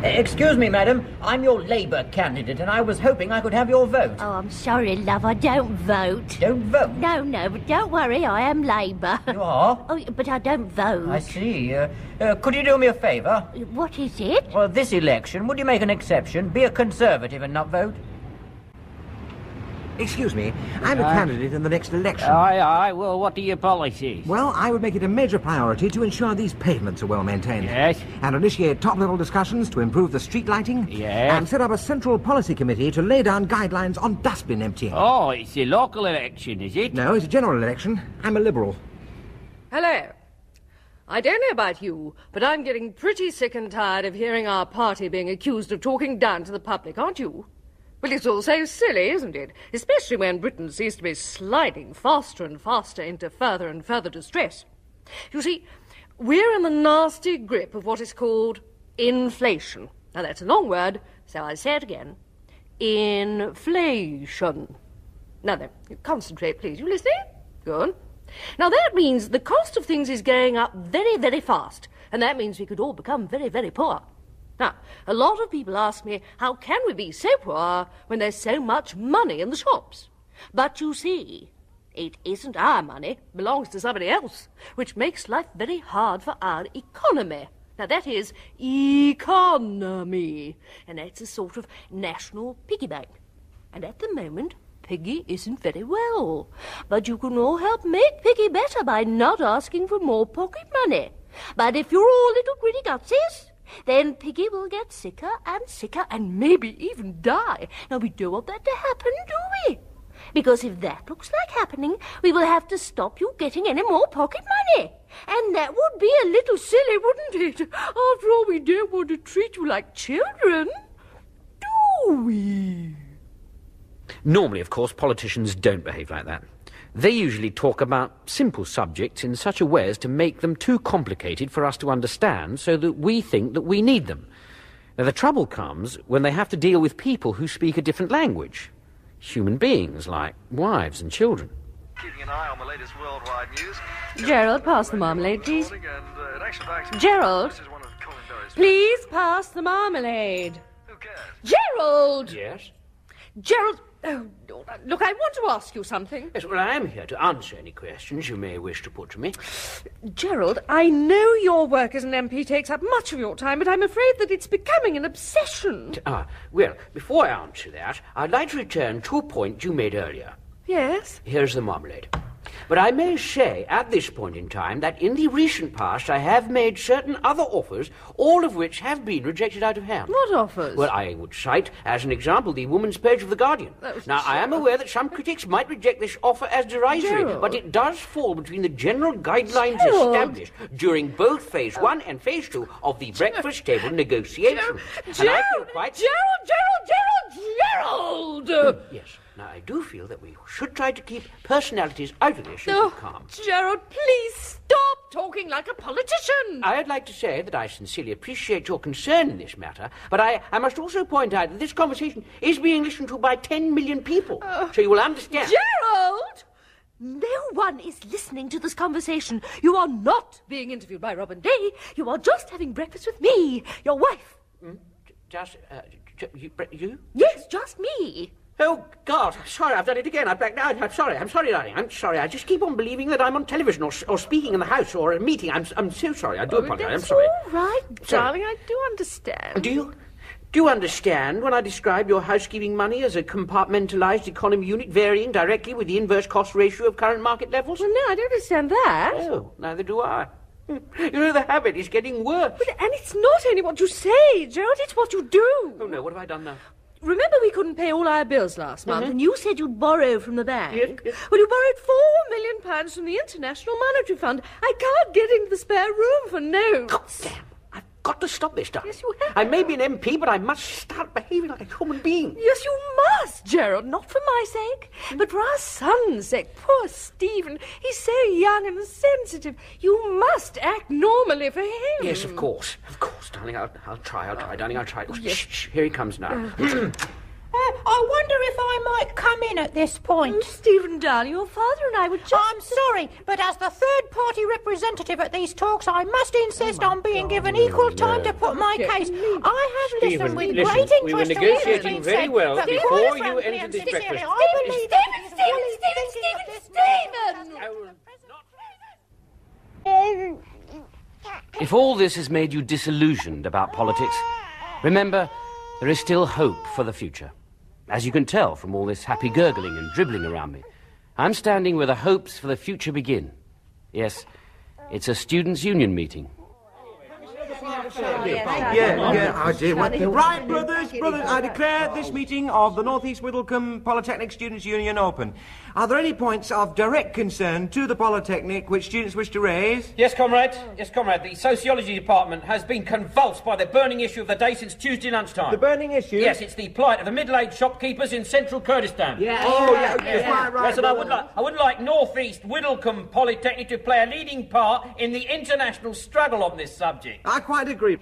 Excuse me, madam. I'm your Labour candidate, and I was hoping I could have your vote. Oh, I'm sorry, love, I don't vote. Don't vote? No, but don't worry, I am Labour. You are? Oh, but I don't vote. I see. Could you do me a favour? What is it? Well, this election, would you make an exception? Be a Conservative and not vote? Excuse me, I'm a candidate in the next election. Aye, well, what are your policies? Well, I would make it a major priority to ensure these pavements are well maintained. Yes. And initiate top-level discussions to improve the street lighting. Yes. And set up a central policy committee to lay down guidelines on dustbin emptying. Oh, it's a local election, is it? No, it's a general election. I'm a Liberal. Hello. I don't know about you, but I'm getting pretty sick and tired of hearing our party being accused of talking down to the public, aren't you? Well, it's all so silly, isn't it? Especially when Britain seems to be sliding faster and faster into further and further distress. You see, we're in the nasty grip of what is called inflation. Now, that's a long word, so I say it again. Inflation. Now then, concentrate, please. You listening? Good. Now, that means the cost of things is going up very, very fast, and that means we could all become very, very poor. Now, a lot of people ask me, how can we be so poor when there's so much money in the shops? But you see, it isn't our money, it belongs to somebody else, which makes life very hard for our economy. Now, that is economy, and that's a sort of national piggy bank. And at the moment, Piggy isn't very well. But you can all help make Piggy better by not asking for more pocket money. But if you're all little gritty gutsies, then Piggy will get sicker and maybe even die. Now, we don't want that to happen, do we? Because if that looks like happening, we will have to stop you getting any more pocket money. And that would be a little silly, wouldn't it? After all, we don't want to treat you like children, do we? Normally, of course, politicians don't behave like that. They usually talk about simple subjects in such a way as to make them too complicated for us to understand so that we think that we need them. Now, the trouble comes when they have to deal with people who speak a different language. Human beings like wives and children. Keeping an eye on the latest worldwide news. Gerald, pass the marmalade, please. Gerald, please pass the marmalade. Who cares? Gerald! Yes? Gerald, oh, look, I want to ask you something. Yes, well, I am here to answer any questions you may wish to put to me. Gerald, I know your work as an MP takes up much of your time, but I'm afraid that it's becoming an obsession. Well, before I answer that, I'd like to return to a point you made earlier. Yes? Here's the marmalade. But I may say, at this point in time, that in the recent past I have made certain other offers, all of which have been rejected out of hand. What offers? Well, I would cite, as an example, the woman's page of The Guardian. Now, I am aware that some critics might reject this offer as derisory, Gerald. but it does fall between the general guidelines Gerald. established during both Phase 1 and Phase 2 of the breakfast table negotiations. Gerald! Gerald! Yes. Now, I do feel that we should try to keep personalities out of this should No, be calm. Gerald, please stop talking like a politician. I'd like to say that I sincerely appreciate your concern in this matter, but I must also point out that this conversation is being listened to by 10 million people, so you will understand. Gerald! No one is listening to this conversation. You are not being interviewed by Robin Day. You are just having breakfast with me, your wife. You? Yes, just me. Oh, God, sorry, I've done it again. I'm back now. I'm sorry, darling. I'm sorry. I just keep on believing that I'm on television or speaking in the House or a meeting. I'm so sorry. I do apologize. I'm sorry. All right, darling, I do understand. Do you understand when I describe your housekeeping money as a compartmentalized economy unit varying directly with the inverse cost ratio of current market levels? Well, no, I don't understand that. Oh, neither do I. You know, the habit is getting worse. And it's not only what you say, Gerald, it's what you do. Oh, no, what have I done now? Remember we couldn't pay all our bills last month, and you said you'd borrow from the bank? Yes. Well, you borrowed £4 million from the International Monetary Fund. I can't get into the spare room for notes. God damn, I've got to stop this, darling. Yes, you have. I may be an MP, but I must start behaving like a human being. Yes, you must, Gerald. Not for my sake, but for our son's sake. Poor Stephen. He's so young and sensitive. You must act normally for him. Yes, of course, darling. I'll try, darling. I'll try. Yes. Shh, here he comes now. I wonder if I might come in at this point. Stephen, darling, your father and I were just... I'm sorry, but as the third-party representative at these talks, I must insist on being given equal time to put my case. I have listened with great interest we were to negotiating what very has been well said, but before quite you frankly entered and this sincerely, breakfast. I believe Stephen! If all this has made you disillusioned about politics, remember, there is still hope for the future. As you can tell from all this happy gurgling and dribbling around me, I'm standing where the hopes for the future begin. Yes, it's a students' union meeting. Yeah, I did. Right, brothers, I declare this meeting of the North East Whittlecombe Polytechnic Students' Union open. Are there any points of direct concern to the Polytechnic which students wish to raise? Yes, comrade. Yes, comrade. The Sociology Department has been convulsed by the burning issue of the day since Tuesday lunchtime. The burning issue? Yes, it's the plight of the middle-aged shopkeepers in central Kurdistan. Right. Yes, and I would like North East Whittlecombe Polytechnic to play a leading part in the international struggle on this subject. I quite agree.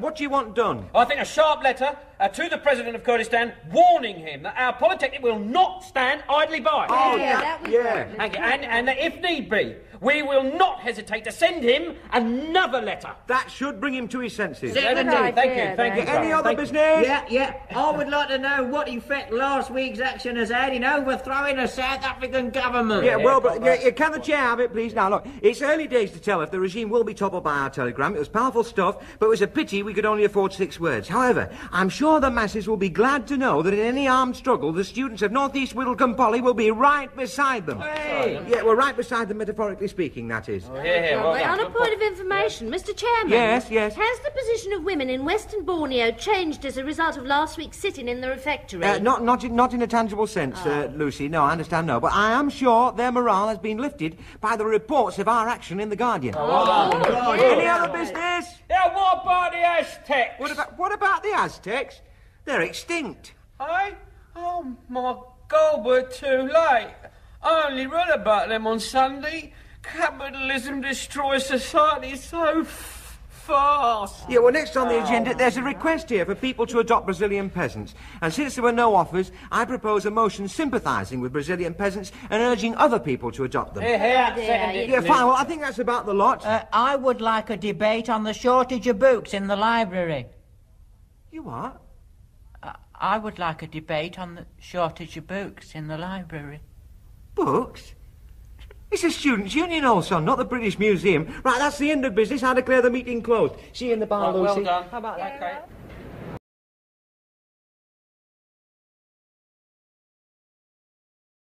What do you want done? I think a sharp letter to the President of Kurdistan warning him that our Polytechnic will not stand idly by. Thank you. And that if need be, we will not hesitate to send him another letter. That should bring him to his senses. Thank you. Any other business? Yeah. I would like to know what effect last week's action has had in overthrowing the South African government. Can the chair have it, please? Now, look, it's early days to tell if the regime will be toppled by our telegram. It was powerful stuff, but it was a pity we could only afford 6 words. However, I'm sure the masses will be glad to know that in any armed struggle, the students of North East Whittlecombe Poly will be right beside them. Hey. Yeah, well, right beside them, metaphorically speaking, that is. On a point of information, Mr. Chairman. Yes. Has the position of women in Western Borneo changed as a result of last week's sit-in in the refectory? Not in a tangible sense, Lucy. No, I understand, no. But I am sure their morale has been lifted by the reports of our action in The Guardian. Any other business? Yeah, what about the Aztecs? What about the Aztecs? They're extinct. Aye? Oh, my God, we're too late. I only read about them on Sunday. Capitalism destroys society so fast. Yeah, well, next on the agenda, there's a request here for people to adopt Brazilian peasants. And since there were no offers, I propose a motion sympathising with Brazilian peasants and urging other people to adopt them. Yeah, fine. Well, I think that's about the lot. I would like a debate on the shortage of books in the library. You what? I would like a debate on the shortage of books in the library. Books? It's a students' union, old son, not the British Museum. Right, that's the end of business. I declare the meeting closed. See you in the bar, Lucy. Well done. How about that? Okay.